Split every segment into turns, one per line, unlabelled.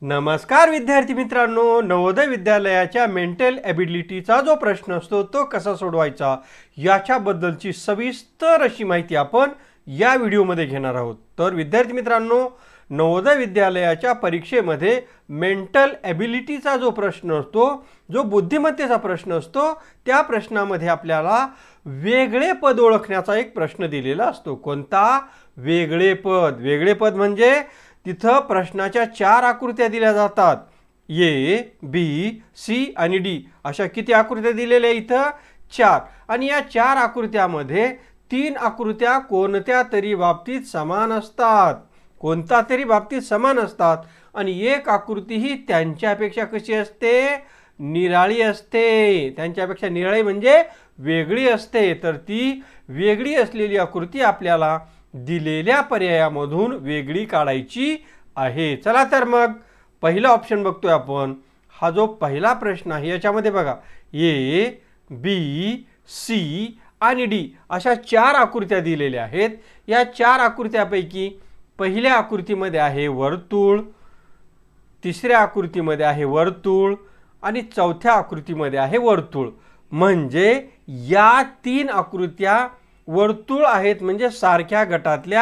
नमस्कार विद्यार्थी मित्रांनो, नवोदय विद्यालयाच्या मेंटल एबिलिटीचा जो प्रश्न असतो तो कसा सोडवायचा याच्याबद्दलची सविस्तर अशी माहिती आपण या व्हिडिओमध्ये घेणार आहोत। तर विद्यार्थी मित्रांनो, नवोदय विद्यालयाच्या परीक्षेमध्ये मेंटल एबिलिटीचा जो प्रश्न असतो, जो बुद्धिमत्तेचा प्रश्न असतो, त्या प्रश्नामध्ये आपल्याला वेगळे पद ओळखण्याचा एक प्रश्न दिलेला असतो। कोणता? वेगळे पद। वेगळे पद म्हणजे तिथं प्रश्नाच्या 4 आकृत्या दिल्या जातात। ए, बी, सी आणि डी अशा किती आकृत्या दिलेल्या इथं? 4। आणि या 4 आकृत्यामध्ये 3 आकृत्या कोणत्या तरी बाबतीत समान असतात। कोणत्या तरी बाबतीत समान असतात आणि एक आकृती ही त्यांच्यापेक्षा कशी असते? निराळी असते। त्यांच्यापेक्षा निराळी म्हणजे वेगळी असते। तर ती वेगळी असलेली आकृती आपल्याला दिलेल्या पर्यायामधून वेगळी काढायची आहे। चला तर मग पहिला ऑप्शन बघतोय आपण। हा जो पहिला प्रश्न आहे याच्यामध्ये बघा, ए, बी, सी आणि डी अशा 4 आकृत्या दिलेल्या आहेत। या 4 आकृत्यापैकी पहिल्या आकृतीमध्ये आहे वर्तुळ, तिसऱ्या आकृतीमध्ये आहे वर्तुळ आणि चौथ्या आकृतीमध्ये आहे वर्तुळ। म्हणजे या 3 आकृत्या वर्तुळ आहेत, म्हणजे सारख्या गटातल्या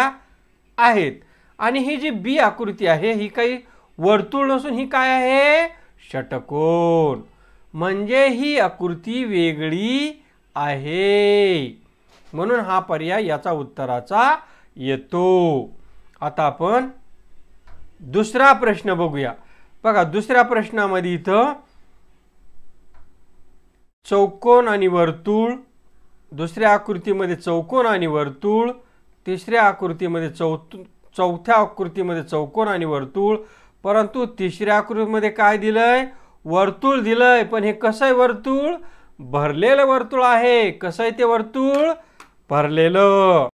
आहेत। आणि ही जी बी आकृती आहे ही काही वर्तुळ नसून ही काय आहे? षटकोन। म्हणजे ही आकृती वेगळी आहे, म्हणून हा पर्याय याचा उत्तराचा येतो। आता आपण दुसरा प्रश्न बघूया। बघा, दुसऱ्या प्रश्नामध्ये इथं चौकोन आणि वर्तुळ, दुसऱ्या आकृतीमध्ये चौकोन आणि वर्तुळ, तिसऱ्या आकृतीमध्ये चौथ्या आकृतीमध्ये चौकोन आणि वर्तुळ, परंतु तिसऱ्या आकृतीमध्ये काय दिलंय? वर्तुळ दिलंय। पण हे कसं आहे वर्तुळ? भरलेलं वर्तुळ आहे। कसं आहे ते वर्तुळ? भरलेलं।